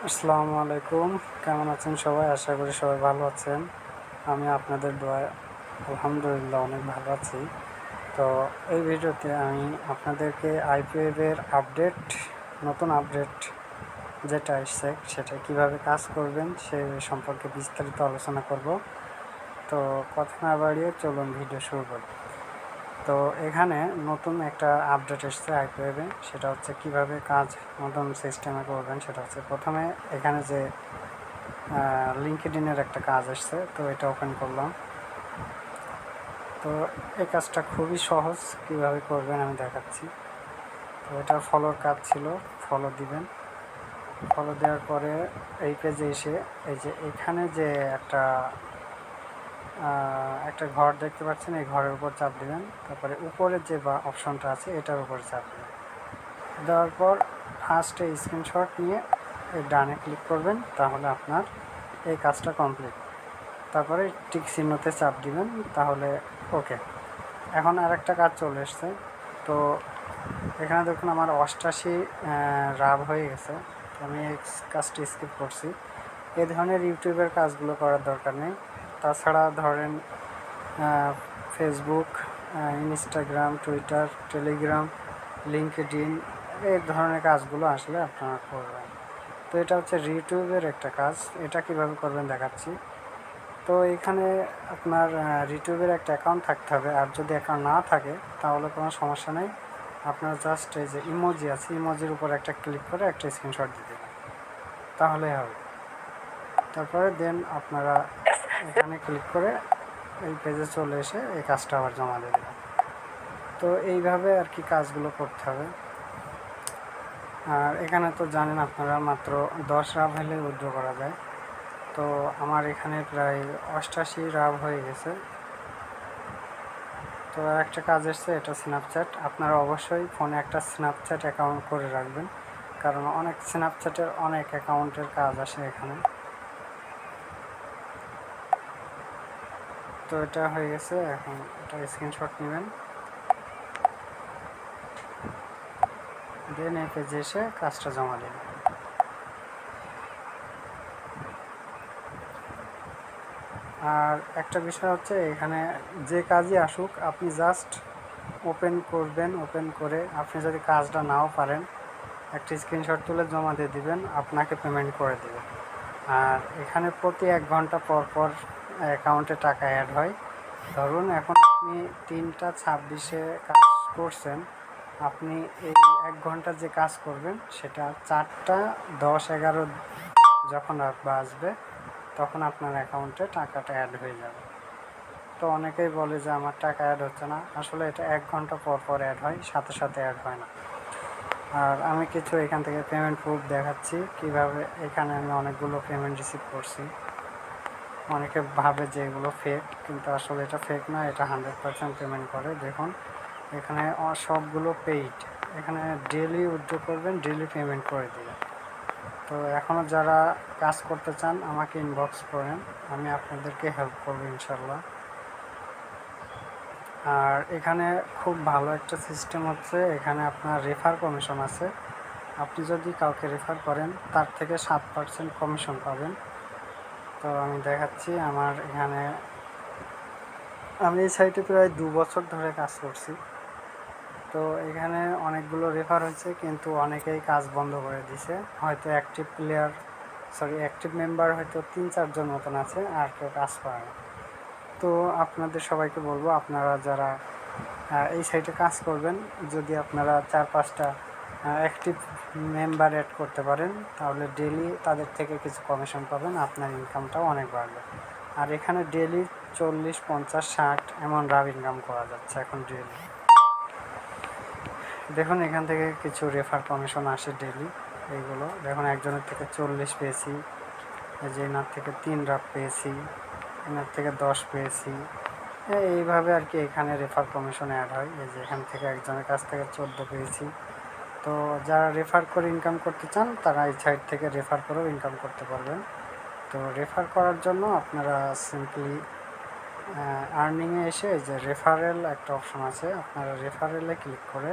আসসালামু আলাইকুম। কেমন আছেন সবাই? আশা করি সবাই ভালো আছেন। আমি আপনাদের দোয়ায় আলহামদুলিল্লাহ অনেক ভালো আছি। তো এই ভিডিওতে আমি আপনাদেরকে আইপিওয়েবের নতুন আপডেট যেটা এসছে সেটা কিভাবে কাজ করবেন সে সম্পর্কে বিস্তারিত আলোচনা করব। তো কথা না বাড়িয়ে চলুন ভিডিও শুরু করি। তো এখানে নতুন একটা আপডেট এসছে আইপিওয়েবে, সেটা হচ্ছে কিভাবে কাজ নতুন সিস্টেমে করবেন। সেটা হচ্ছে প্রথমে এখানে যে লিঙ্কডইনের একটা কাজ আসছে, তো এটা ওপেন করলাম। তো এই কাজটা খুবই সহজ, কিভাবে করবেন আমি দেখাচ্ছি। তো এটা ফলোর কাজ ছিল, ফলো দিবেন। ফলো দেওয়ার পরে এই পেজে এসে এই যে এখানে যে একটা ঘর দেখতে পাচ্ছেন, এই ঘরের উপর চাপ দিবেন। তারপরে উপরের যে অপশনটা আছে এটার উপর চাপ দিবেন। দেওয়ার পর ফার্স্টে স্ক্রিনশট নিয়ে এই ডানে ক্লিক করবেন, তাহলে আপনার এই কাজটা কমপ্লিট। তারপরে টিক চিহ্নতে চাপ দিবেন, তাহলে ওকে। এখন আর একটা কাজ চলে এসছে। তো এখানে দেখুন আমার 88 রাব হয়ে গেছে। আমি এই কাজটি স্কিপ করছি। এই ধরনের ইউটিউবের কাজগুলো করার দরকার নেই। তাছাড়া ধরেন Facebook, Instagram, Twitter, Telegram, LinkedIn এই ধরনের কাজগুলো আসলে আপনারা করবেন। তো এটা হচ্ছে ইউটিউবের একটা কাজ। এটা কিভাবে করবেন দেখাচ্ছি। তো এখানে আপনার ইউটিউবের একটা অ্যাকাউন্ট থাকতে হবে, আর যদি অ্যাকাউন্ট না থাকে তাহলে কোনো সমস্যা নেই। আপনার জাস্ট এই যে ইমোজি আছে, ইমোজির উপর একটা ক্লিক করে একটা স্ক্রিনশট দিয়ে দেবেন, তাহলেই হবে। তারপরে দেন আপনারা এখানে ক্লিক করে এই পেজে চলে এসে এই কাজটা আবার জমা দিয়ে দেবেন। তো এইভাবে আর কি কাজগুলো করতে হবে। আর এখানে তো জানেন আপনারা মাত্র 10 রাব হলে উইথড্র করা যায়। তো আমার এখানে প্রায় 88 রাব হয়ে গেছে। তো একটা কাজ এসছে, এটা স্ন্যাপচ্যাট। আপনারা অবশ্যই ফোনে একটা স্ন্যাপচ্যাট অ্যাকাউন্ট করে রাখবেন, কারণ অনেক স্ন্যাপচ্যাটের অনেক অ্যাকাউন্টের কাজ আসে এখানে। তো এটা হয়ে গেছে, এখন এটা স্ক্রিনশট নেবেন, দেন এই পেজে এসে কাজটা জমা দেবেন। আর একটা বিষয় হচ্ছে, এখানে যে কাজই আসুক আপনি জাস্ট ওপেন করবেন। ওপেন করে আপনি যদি কাজটা নাও পারেন, একটা স্ক্রিনশট তুলে জমা দিয়ে দিবেন, আপনাকে পেমেন্ট করে দেবে। আর এখানে প্রতি 1 ঘন্টা পর পর অ্যাকাউন্টে টাকা অ্যাড হয়। ধরুন এখন আপনি 3টা 26-এ কাজ করছেন, আপনি এই 1 ঘন্টা যে কাজ করবেন সেটা 4টা 10-11 যখন বাজবে তখন আপনার অ্যাকাউন্টে টাকাটা অ্যাড হয়ে যাবে। তো অনেকেই বলে যে আমার টাকা অ্যাড হচ্ছে না, আসলে এটা 1 ঘন্টা পর পর অ্যাড হয়, সাথে সাথে অ্যাড হয় না। আর আমি কিছু এখান থেকে পেমেন্ট প্রুফ দেখাচ্ছি, কিভাবে এখানে আমি অনেকগুলো পেমেন্ট রিসিভ করছি। অনেকে ভাবে যে এগুলো ফেক, কিন্তু আসলে এটা ফেক না, এটা 100% পেমেন্ট করে। দেখুন এখানে সবগুলো পেইড। এখানে ডেলি উইথড্র করবেন, ডেলি পেমেন্ট করে দেবেন। তো এখনও যারা কাজ করতে চান আমাকে ইনবক্স করেন, আমি আপনাদেরকে হেল্প করবো ইনশাল্লাহ। আর এখানে খুব ভালো একটা সিস্টেম হচ্ছে, এখানে আপনার রেফার কমিশন আছে। আপনি যদি কাউকে রেফার করেন তার থেকে 7% কমিশন পাবেন। তো আমি দেখাচ্ছি, আমার এখানে আমি এই সাইটে প্রায় 2 বছর ধরে কাজ করছি। তো এখানে অনেকগুলো রেফার হয়েছে, কিন্তু অনেকেই কাজ বন্ধ করে দিছে। হয়তো অ্যাক্টিভ মেম্বার হয়তো 3-4 জন মতন আছে, আর কেউ কাজ করে না। তো আপনাদের সবাইকে বলবো, আপনারা যারা এই সাইটে কাজ করবেন, যদি আপনারা 4-5টা অ্যাক্টিভ মেম্বার অ্যাড করতে পারেন, তাহলে ডেলি তাদের থেকে কিছু কমিশন পাবেন, আপনার ইনকামটাও অনেক বাড়বে। আর এখানে ডেলি 40, 50, 60 এমন রাব ইনকাম করা যাচ্ছে এখন ডেলি। দেখুন এখান থেকে কিছু রেফার কমিশন আসে ডেলি। এইগুলো দেখুন, একজনের থেকে 40 পেয়েছি, এই যে এনার থেকে 3 রাব পেয়েছি, এনার থেকে 10 পেয়েছি। এইভাবে আর কি এখানে রেফার কমিশন অ্যাড হয়। এই যে এখান থেকে একজনের কাছ থেকে 14 পেয়েছি। তো যারা রেফার করে ইনকাম করতে চান তারা এই সাইট থেকে রেফার করেও ইনকাম করতে পারবেন। তো রেফার করার জন্য আপনারা সিম্পলি আর্নিংয়ে এসে এই যে রেফারেল একটা অপশন আছে, আপনারা রেফারেলে ক্লিক করে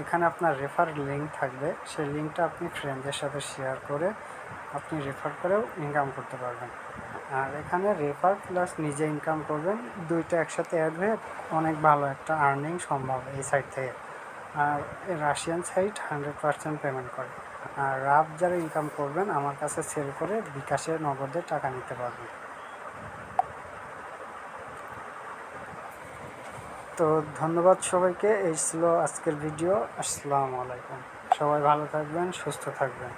এখানে আপনার রেফার লিঙ্ক থাকবে, সেই লিঙ্কটা আপনি ফ্রেন্ডদের সাথে শেয়ার করে আপনি রেফার করেও ইনকাম করতে পারবেন। আর এখানে রেফার প্লাস নিজে ইনকাম করবেন, দুইটা একসাথে অ্যাড হয়ে অনেক ভালো একটা আর্নিং সম্ভব এই সাইট থেকে। আর রাশিয়ান সাইট 100% পেমেন্ট করে। আর রাফ যারা ইনকাম করবেন আমার কাছে সেল করে বিকাশে নগদে টাকা নিতে পারবেন। তো ধন্যবাদ সবাইকে, এই ছিল আজকের ভিডিও। আসসালামু আলাইকুম। সবাই ভালো থাকবেন, সুস্থ থাকবেন।